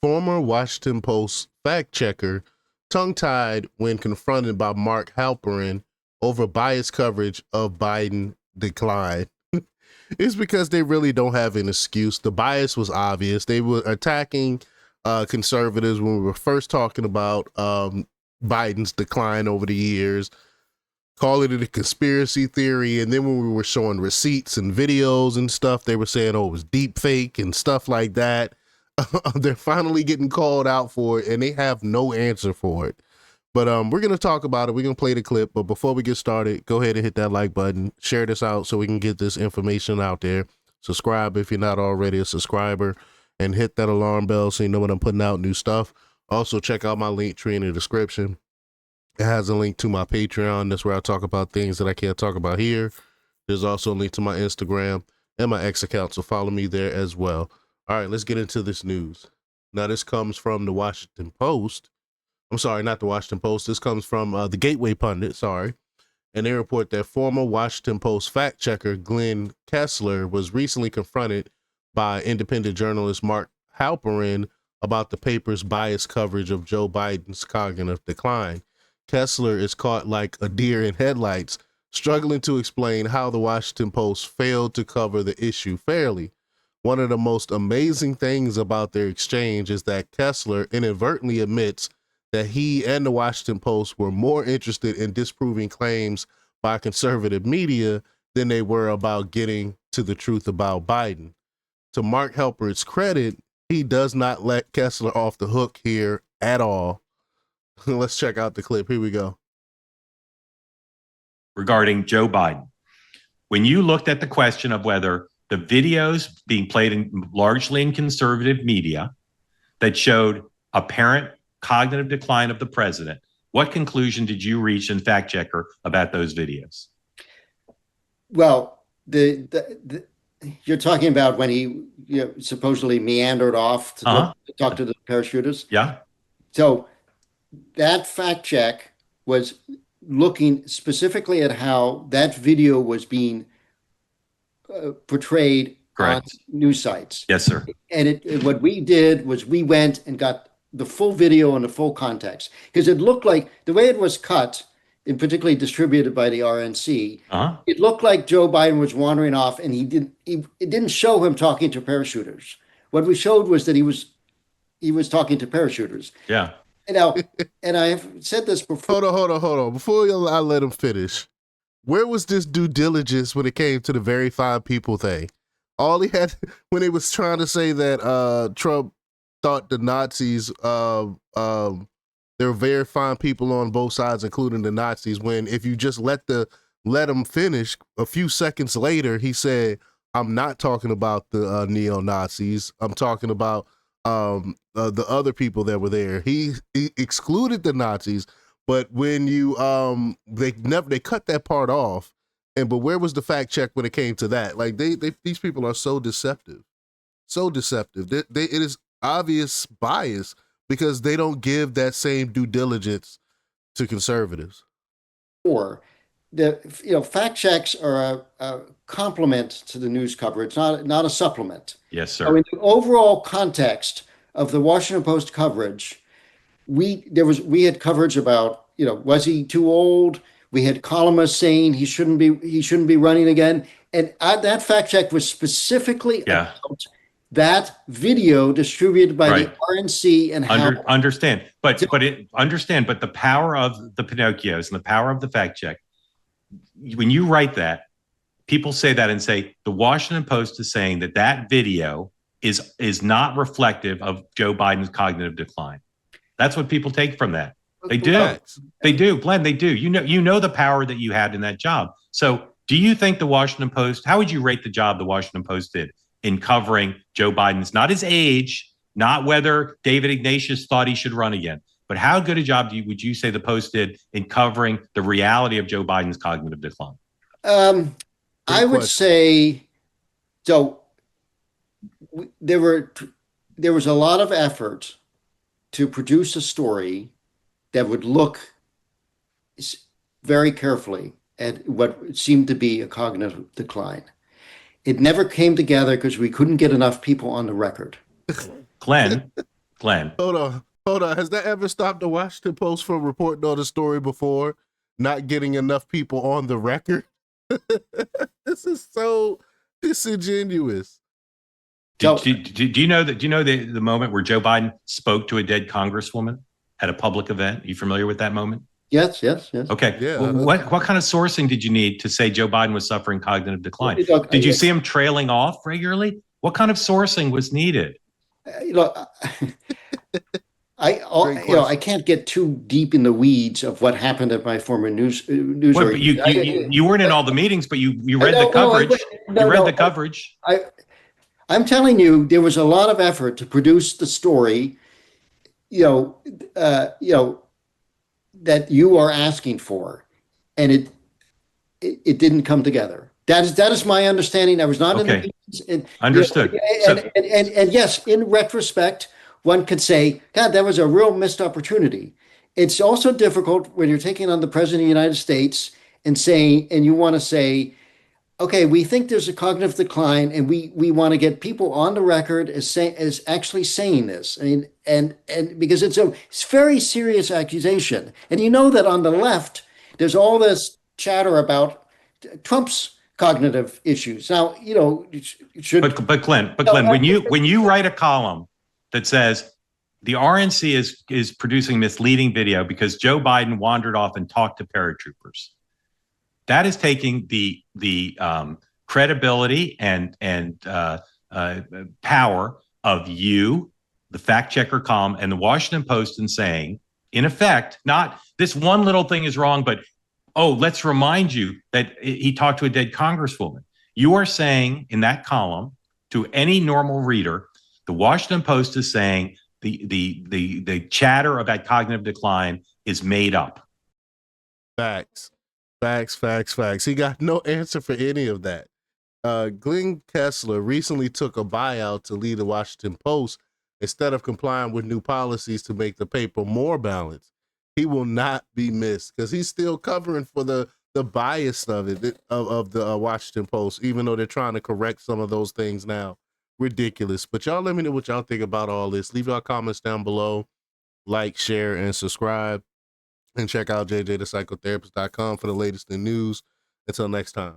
Former Washington Post fact checker tongue-tied when confronted by Mark Halperin over biased coverage of Biden decline. It's because they really don't have an excuse. The bias was obvious. They were attacking conservatives when we were first talking about Biden's decline over the years, calling it a conspiracy theory. And then when we were showing receipts and videos and stuff, they were saying, oh, it was deep fake and stuff like that. They're finally getting called out for it, and they have no answer for it. But we're going to talk about it. We're going to play the clip. But before we get started, go ahead and hit that like button. Share this out so we can get this information out there. Subscribe if you're not already a subscriber. And hit that alarm bell so you know when I'm putting out new stuff. Also, check out my link tree in the description. It has a link to my Patreon. That's where I talk about things that I can't talk about here. There's also a link to my Instagram and my X account, so follow me there as well. All right, let's get into this news. Now, this comes from the Washington Post. I'm sorry, not the Washington Post. This comes from the Gateway Pundit, sorry. And they report that former Washington Post fact checker Glenn Kessler was recently confronted by independent journalist Mark Halperin about the paper's biased coverage of Joe Biden's cognitive decline. Kessler is caught like a deer in headlights, struggling to explain how the Washington Post failed to cover the issue fairly. One of the most amazing things about their exchange is that Kessler inadvertently admits that he and the Washington Post were more interested in disproving claims by conservative media than they were about getting to the truth about Biden. To Mark Halperin's credit, he does not let Kessler off the hook here at all. Let's check out the clip. Here we go. Regarding Joe Biden, when you looked at the question of whether the videos being played largely in conservative media that showed apparent cognitive decline of the president, what conclusion did you reach in fact checker about those videos? Well, you're talking about when he supposedly meandered off to talk to the parachutists? Yeah. So that fact check was looking specifically at how that video was being portrayed Correct. on news sites. Yes, sir. And what we did was we went and got the full video and the full context, because it looked like the way it was cut, and particularly distributed by the RNC, it looked like Joe Biden was wandering off, and it didn't show him talking to parachuters. What we showed was that he was talking to parachuters. Yeah. Now, and I have said this before. Hold on. Before I let him finish, where was this due diligence when it came to the very fine people thing? All he had when he was trying to say that Trump thought the Nazis, there were very fine people on both sides, including the Nazis, when if you just let him finish, a few seconds later, he said, I'm not talking about the neo-Nazis. I'm talking about the other people that were there. He excluded the Nazis, but when you they cut that part off. But where was the fact check when it came to that? Like these people are so deceptive. It is obvious bias because they don't give that same due diligence to conservatives. Or fact checks are a complement to the news coverage, not a supplement. Yes, sir. So in the overall context of the Washington Post coverage, we had coverage about, was he too old? We had columnists saying he shouldn't be running again. And that fact check was specifically about that video distributed by the RNC and understand. But the power of the Pinocchios and the power of the fact check, when you write that, people say that and say the Washington Post is saying that video is not reflective of Joe Biden's cognitive decline. That's what people take from that. They do. They do, Glenn, they do. You know the power that you had in that job. So do you think the Washington Post, how would you rate the job the Washington Post did in covering Joe Biden's, not his age, not whether David Ignatius thought he should run again, but how good a job would you say the Post did in covering the reality of Joe Biden's cognitive decline? I would say, so there was a lot of effort to produce a story that would look very carefully at what seemed to be a cognitive decline. It never came together because we couldn't get enough people on the record. Glenn, Glenn. Hold on. Has that ever stopped the Washington Post from reporting on the story before? Not getting enough people on the record? This is so disingenuous. Do you know the moment where Joe Biden spoke to a dead congresswoman at a public event? Are you familiar with that moment? Yes. Okay. Yeah. Well, what kind of sourcing did you need to say Joe Biden was suffering cognitive decline? Look, Did you see him trailing off regularly? What kind of sourcing was needed? Look, I can't get too deep in the weeds of what happened at my former news Well, but you weren't in all the meetings, but you read the coverage. You read the coverage. I'm telling you, there was a lot of effort to produce the story, that you are asking for, and it didn't come together. That is my understanding. I was not in the meetings. And, understood. And yes, in retrospect, one could say, God, that was a real missed opportunity. It's also difficult when you're taking on the president of the United States and you want to say, okay, we think there's a cognitive decline, and we want to get people on the record as actually saying this. I mean, and because it's a very serious accusation, and you know that on the left, there's all this chatter about Trump's cognitive issues. Now, But Glenn, when you write a column that says the RNC is producing misleading video because Joe Biden wandered off and talked to paratroopers, that is taking the credibility and power of you, the fact checker column, and the Washington Post, and saying, in effect, not this one little thing is wrong, but let's remind you that he talked to a dead congresswoman. You are saying in that column to any normal reader, the Washington Post is saying the chatter about cognitive decline is made up. Facts. He got no answer for any of that. Glenn Kessler recently took a buyout to lead the Washington Post instead of complying with new policies to make the paper more balanced. He will not be missed because he's still covering for the bias of it, of the Washington Post, even though they're trying to correct some of those things now. Ridiculous. But y'all let me know what y'all think about all this. Leave y'all comments down below. Like, share, and subscribe. And check out jjthepsychotherapist.com for the latest in news. Until next time.